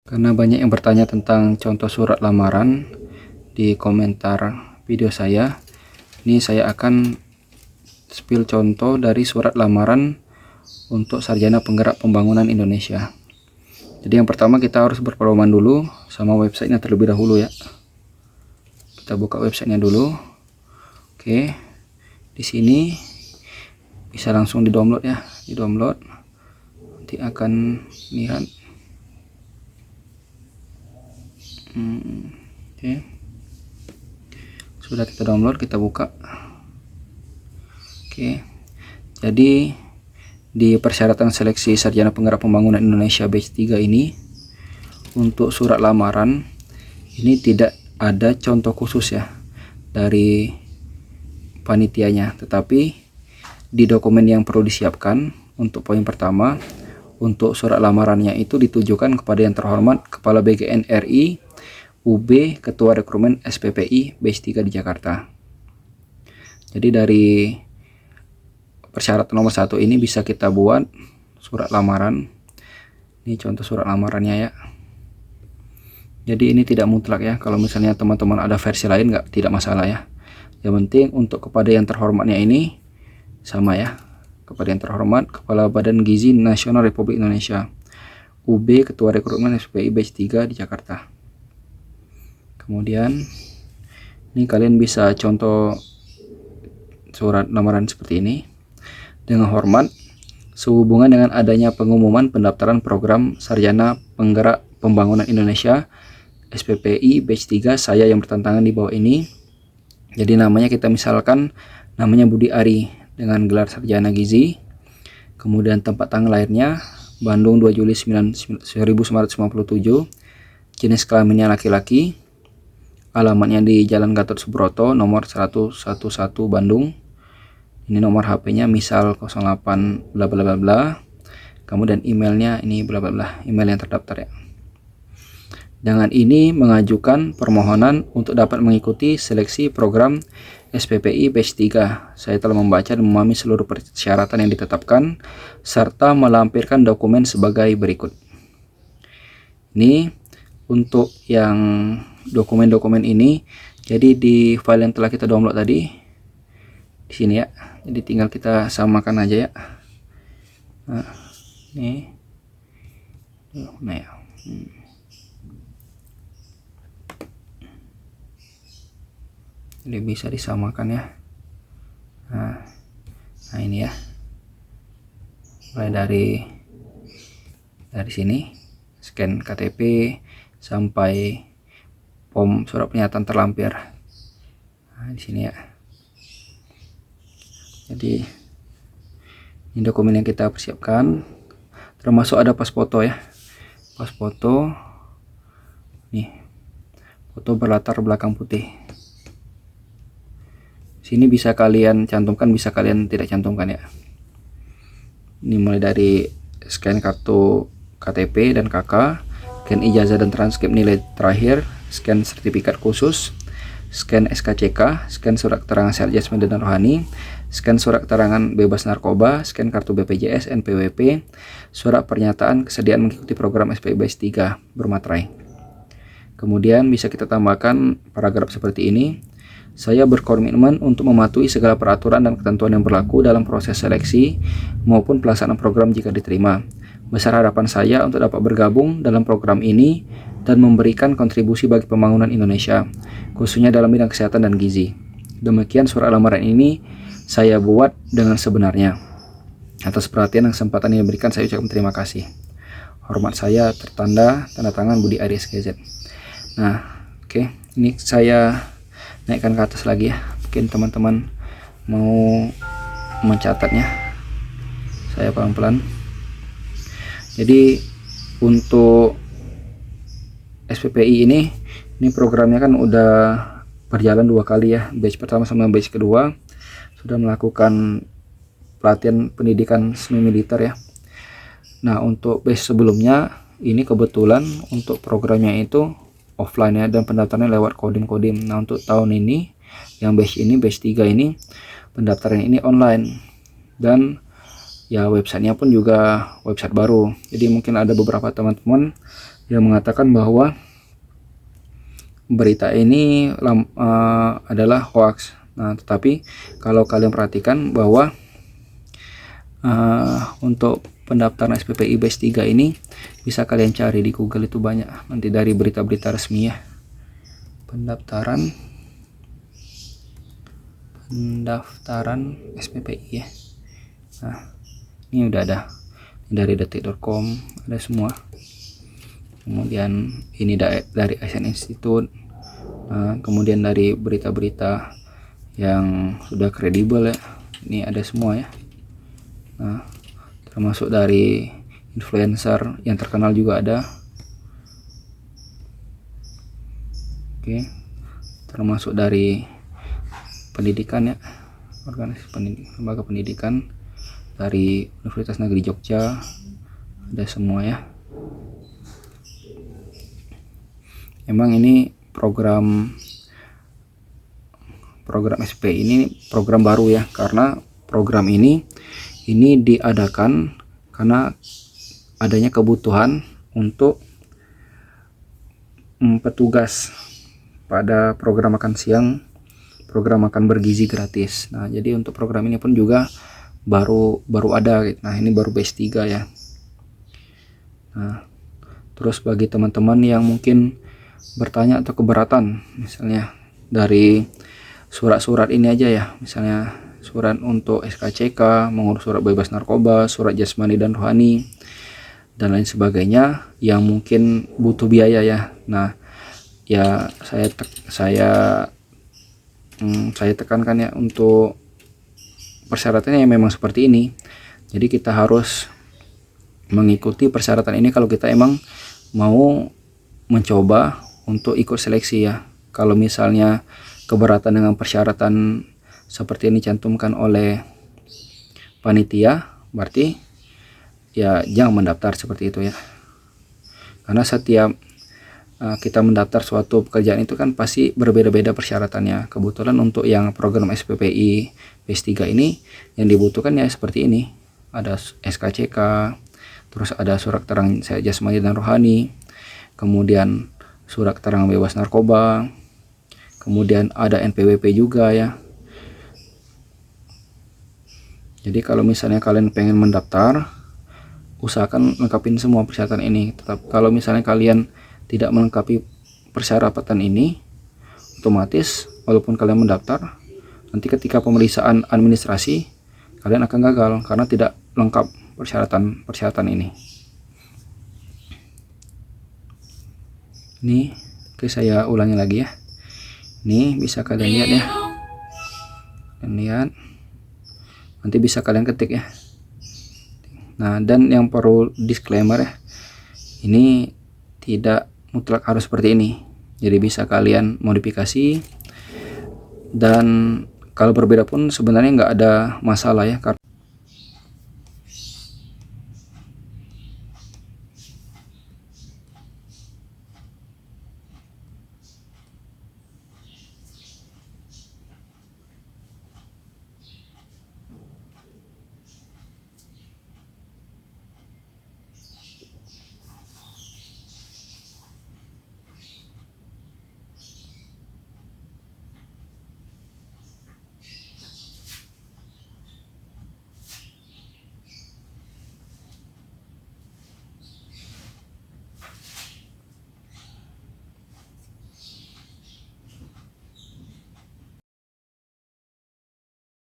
Karena banyak yang bertanya tentang contoh surat lamaran di komentar video saya, ini saya akan spill contoh dari surat lamaran untuk Sarjana Penggerak Pembangunan Indonesia. Jadi yang pertama kita harus berpedoman dulu sama websitenya terlebih dahulu ya. Kita buka websitenya dulu. Oke, di sini bisa langsung di download ya, di download. Nanti akan lihat. Oke, sudah kita download, kita buka. Oke, jadi di persyaratan seleksi Sarjana Penggerak Pembangunan Indonesia batch 3 ini, untuk surat lamaran ini tidak ada contoh khusus ya dari panitianya, tetapi di dokumen yang perlu disiapkan untuk poin pertama, untuk surat lamarannya itu ditujukan kepada yang terhormat Kepala BGN RI UB Ketua Rekrutmen SPPI batch 3 di Jakarta. Jadi dari persyaratan nomor 1 ini bisa kita buat surat lamaran. Ini contoh surat lamarannya ya. Jadi ini tidak mutlak ya, kalau misalnya teman-teman ada versi lain tidak masalah ya. Yang penting untuk kepada yang terhormatnya ini sama ya. Kepada yang terhormat Kepala Badan Gizi Nasional Republik Indonesia UB Ketua Rekrutmen SPPI batch 3 di Jakarta. Kemudian ini kalian bisa contoh surat lamaran seperti ini. Dengan hormat, sehubungan dengan adanya pengumuman pendaftaran program Sarjana Penggerak Pembangunan Indonesia SPPI batch 3, saya yang bertentangan di bawah ini. Jadi namanya kita misalkan namanya Budi Ari dengan gelar sarjana gizi. Kemudian tempat tanggal lahirnya Bandung 2 Juli 1957. Jenis kelaminnya laki-laki. Alamatnya di Jalan Gatot Subroto nomor 111 Bandung. Ini nomor HP-nya misal 08 bla bla bla bla. Kemudian emailnya ini bla bla bla, email yang terdaftar ya. Dengan ini mengajukan permohonan untuk dapat mengikuti seleksi program SPPI batch 3. Saya telah membaca dan memahami seluruh persyaratan yang ditetapkan serta melampirkan dokumen sebagai berikut. Ini untuk yang dokumen-dokumen ini, jadi di file yang telah kita download tadi di sini ya. Jadi tinggal kita samakan aja ya. Nah, ini nah ya. Jadi bisa disamakan ya. Nah ini ya. Mulai dari sini scan KTP sampai form surat pernyataan terlampir. Nah, di sini ya. Jadi ini dokumen yang kita persiapkan, termasuk ada pas foto ya. Pas foto nih, foto berlatar belakang putih. Sini bisa kalian cantumkan, bisa kalian tidak cantumkan ya. Ini mulai dari scan kartu KTP dan KK, scan ijazah dan transkrip nilai terakhir, scan sertifikat khusus, scan SKCK, scan surat keterangan sehat jasmani dan rohani, scan surat keterangan bebas narkoba, scan kartu BPJS, NPWP, surat pernyataan kesediaan mengikuti program SPPI batch 3 bermaterai. Kemudian bisa kita tambahkan paragraf seperti ini. Saya berkomitmen untuk mematuhi segala peraturan dan ketentuan yang berlaku dalam proses seleksi maupun pelaksanaan program jika diterima. Besar harapan saya untuk dapat bergabung dalam program ini dan memberikan kontribusi bagi pembangunan Indonesia, khususnya dalam bidang kesehatan dan gizi. Demikian surat lamaran ini saya buat dengan sebenarnya. Atas perhatian dan kesempatan yang diberikan, saya ucapkan terima kasih. Hormat saya tertanda tanda tangan Budi Ari SKZ. Nah, oke, ini saya naikkan ke atas lagi ya. Mungkin teman-teman mau mencatatnya. Saya pelan-pelan. Jadi untuk SPPI ini programnya kan udah berjalan 2 kali ya. Batch pertama sama batch kedua sudah melakukan pelatihan pendidikan semi militer ya. Nah, untuk batch sebelumnya ini kebetulan untuk programnya itu offline ya, dan pendaftarannya lewat kodim-kodim. Nah, untuk tahun ini yang batch 3 ini pendaftaran ini online, dan ya websitenya pun juga website baru. Jadi mungkin ada beberapa teman-teman yang mengatakan bahwa berita ini adalah hoax. Nah, tetapi kalau kalian perhatikan bahwa untuk pendaftaran SPPI batch 3 ini bisa kalian cari di Google, itu banyak nanti dari berita-berita resmi ya. Pendaftaran SPPI ya. Nah, ini udah ada dari detik.com, ada semua. Kemudian ini dari ASN Institute. Kemudian dari berita-berita yang sudah kredibel ya, ini ada semua ya. Nah, termasuk dari influencer yang terkenal juga ada. Oke, termasuk dari pendidikan ya, organisasi lembaga pendidikan dari Universitas Negeri Jogja, ada semua ya. Emang ini program SP ini program baru ya, karena program ini diadakan karena adanya kebutuhan untuk petugas pada program makan siang, program makan bergizi gratis. Nah, jadi untuk program ini pun juga baru ada. Nah, ini baru batch 3 ya. Nah, terus bagi teman-teman yang mungkin bertanya atau keberatan, misalnya dari surat-surat ini aja ya, misalnya surat untuk SKCK, mengurus surat bebas narkoba, surat jasmani dan rohani, dan lain sebagainya yang mungkin butuh biaya ya. Nah, ya saya tekankan ya, untuk persyaratannya yang memang seperti ini. Jadi kita harus mengikuti persyaratan ini kalau kita emang mau mencoba untuk ikut seleksi ya. Kalau misalnya keberatan dengan persyaratan seperti yang dicantumkan oleh panitia, berarti ya jangan mendaftar seperti itu ya. Karena setiap kita mendaftar suatu pekerjaan itu kan pasti berbeda-beda persyaratannya. Kebetulan untuk yang program SPPI batch 3 ini yang dibutuhkan ya seperti ini. Ada SKCK, terus ada surat keterangan sehat jasmani dan rohani, kemudian surat keterangan bebas narkoba, kemudian ada NPWP juga ya. Jadi kalau misalnya kalian pengen mendaftar, usahakan lengkapin semua persyaratan ini. Tetap kalau misalnya kalian tidak melengkapi persyaratan ini, otomatis walaupun kalian mendaftar, nanti ketika pemeriksaan administrasi kalian akan gagal karena tidak lengkap persyaratan ini. Ini oke, saya ulangi lagi ya. Ini bisa kalian lihat ya. Dan lihat. Nanti bisa kalian ketik ya. Nah, dan yang perlu disclaimer ya. Ini tidak mutlak harus seperti ini. Jadi bisa kalian modifikasi, dan kalau berbeda pun sebenarnya nggak ada masalah ya.